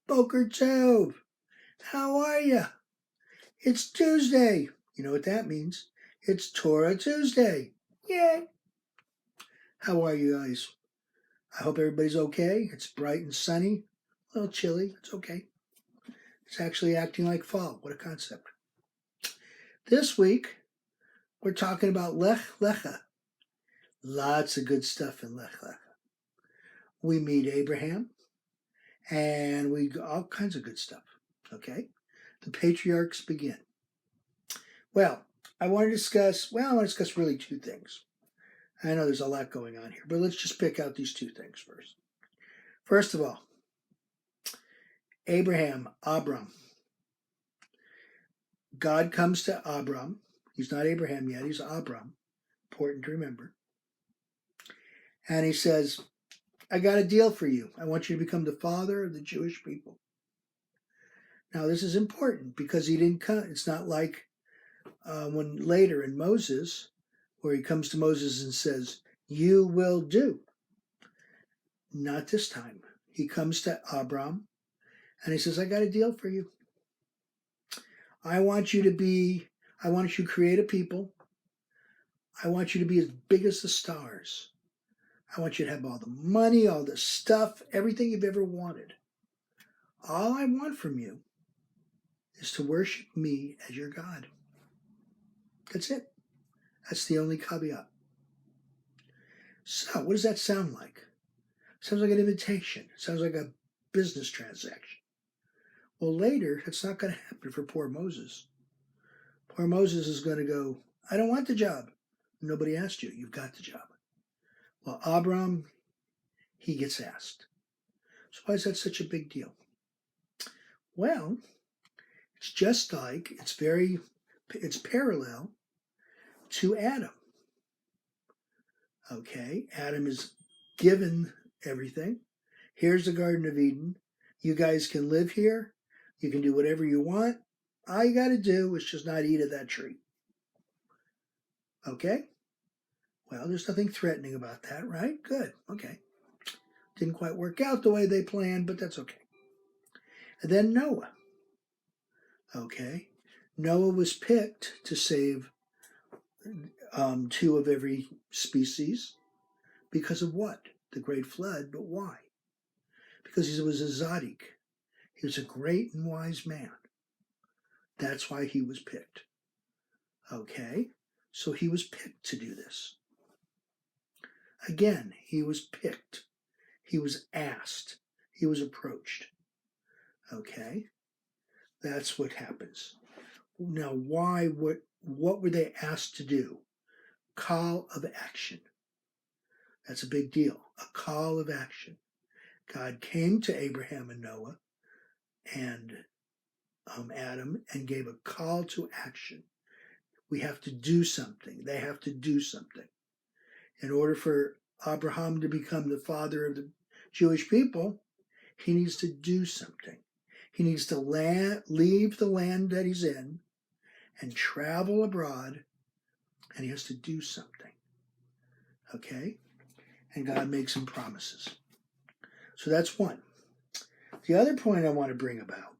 Boker Tov. How are you? It's Tuesday. You know what that means? It's Torah Tuesday. Yay! How are you guys? I hope everybody's okay. It's bright and sunny. A little chilly. It's okay. It's actually acting like fall. What a concept. This week, we're talking about Lecha. Lots of good stuff in Lecha. We meet Abraham, and all kinds of good stuff. Okay? The patriarchs begin. Well, I want to discuss really two things. I know there's a lot going on here, but let's just pick out these two things first. First of all, Abram. God comes to Abram. He's not Abraham yet, he's Abram. Important to remember. And he says, I got a deal for you. I want you to become the father of the Jewish people. Now, this is important because he didn't come. It's not like when later in Moses, where he comes to Moses and says, you will do. Not this time. He comes to Abram and he says, I got a deal for you. I want you to create a people. I want you to be as big as the stars. I want you to have all the money, all the stuff, everything you've ever wanted. All I want from you is to worship me as your God. That's it. That's the only caveat. So, what does that sound like? Sounds like an invitation. Sounds like a business transaction. Well, later, it's not going to happen for poor Moses. Poor Moses is going to go, I don't want the job. Nobody asked you. You've got the job. Well, Abram, he gets asked. So why is that such a big deal? Well, it's just like, it's parallel to Adam. Okay, Adam is given everything. Here's the Garden of Eden. You guys can live here. You can do whatever you want. All you got to do is just not eat of that tree. Okay? Well, there's nothing threatening about that, right? Good. Okay. Didn't quite work out the way they planned, but that's okay. And then Noah. Okay. Noah was picked to save two of every species because of what? The great flood. But why? Because he was a tzaddik. He was a great and wise man. That's why he was picked. Okay? So he was picked to do this. Again, he was picked. He was asked. He was approached. Okay? That's what happens. Now, why? What were they asked to do? Call of action. That's a big deal. A call of action. God came to Abraham and Noah and Adam and gave a call to action. We have to do something. They have to do something. In order for Abraham to become the father of the Jewish people, he needs to do something. He needs to leave the land that he's in and travel abroad, and he has to do something. Okay? And God makes him promises. So that's one. The other point I want to bring about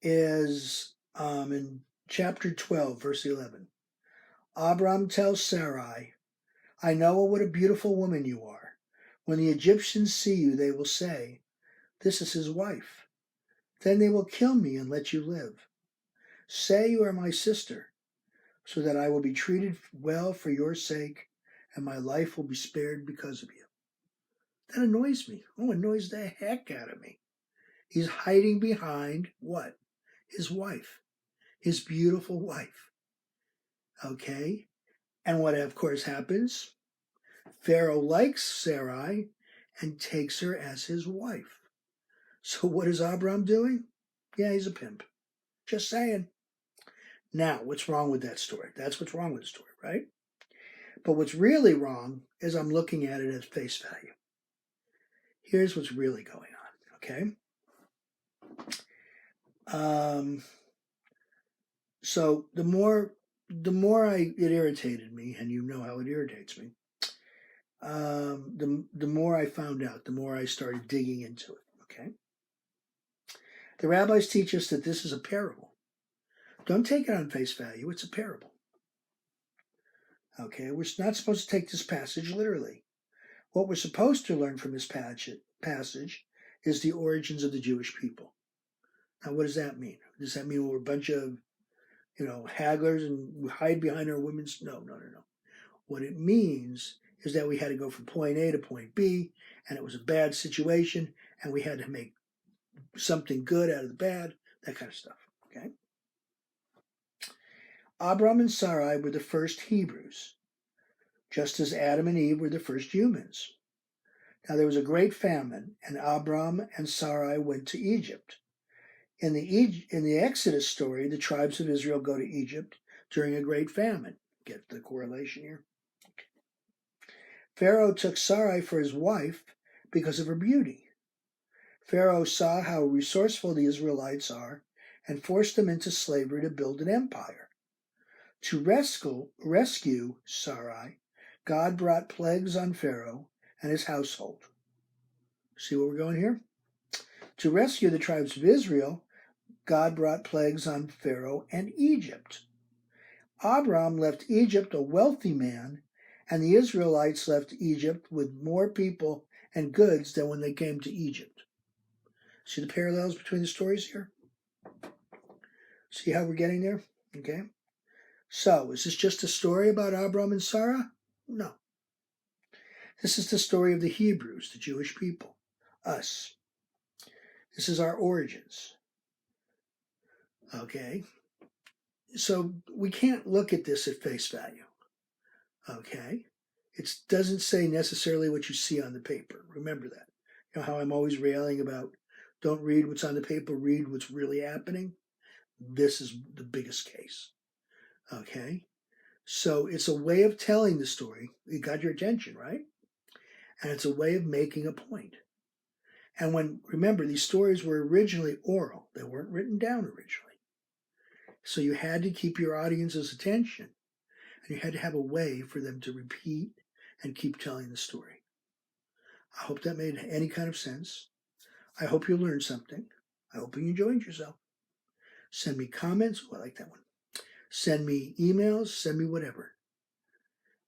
is in chapter 12, verse 11. Abram tells Sarai, I know what a beautiful woman you are. When the Egyptians see you, they will say, this is his wife. Then they will kill me and let you live. Say you are my sister, so that I will be treated well for your sake, and my life will be spared because of you. That annoys me. Oh, it annoys the heck out of me. He's hiding behind what? His wife. His beautiful wife. Okay? And what, of course, happens? Pharaoh likes Sarai and takes her as his wife. So what is Abram doing? Yeah, he's a pimp. Just saying. Now, what's wrong with that story? That's what's wrong with the story, right? But what's really wrong is I'm looking at it as face value. Here's what's really going on, okay? So the more it irritated me, and you know how it irritates me, the more I found out, the more I started digging into it. Okay? The rabbis teach us that this is a parable. Don't take it on face value. It's a parable. Okay? We're not supposed to take this passage literally. What we're supposed to learn from this passage is the origins of the Jewish people. Now, what does that mean? Does that mean we're a bunch of, hagglers and we hide behind our women's? No. What it means is that we had to go from point A to point B, and it was a bad situation, and we had to make something good out of the bad, that kind of stuff. Okay? Abram and Sarai were the first Hebrews, just as Adam and Eve were the first humans. Now there was a great famine, and Abram and Sarai went to Egypt. In the Exodus story, the tribes of Israel go to Egypt during a great famine. Get the correlation here? Pharaoh took Sarai for his wife because of her beauty. Pharaoh saw how resourceful the Israelites are and forced them into slavery to build an empire. To rescue Sarai, God brought plagues on Pharaoh and his household. See where we're going here? To rescue the tribes of Israel, God brought plagues on Pharaoh and Egypt. Abram left Egypt a wealthy man, and the Israelites left Egypt with more people and goods than when they came to Egypt. See the parallels between the stories here? See how we're getting there? Okay. So, is this just a story about Abram and Sarah? No. This is the story of the Hebrews, the Jewish people, us. This is our origins. Okay. So we can't look at this at face value. Okay. It doesn't say necessarily what you see on the paper. Remember that. You know how I'm always railing about don't read what's on the paper, read what's really happening? This is the biggest case. Okay. So it's a way of telling the story. It got your attention, right? And it's a way of making a point. And remember, these stories were originally oral. They weren't written down originally. So you had to keep your audience's attention, and you had to have a way for them to repeat and keep telling the story. I hope that made any kind of sense. I hope you learned something. I hope you enjoyed yourself. Send me comments. Oh, I like that one. Send me emails. Send me whatever.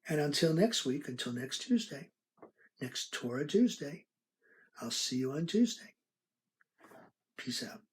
And until next week, until next Tuesday, next Torah Tuesday, I'll see you on Tuesday. Peace out.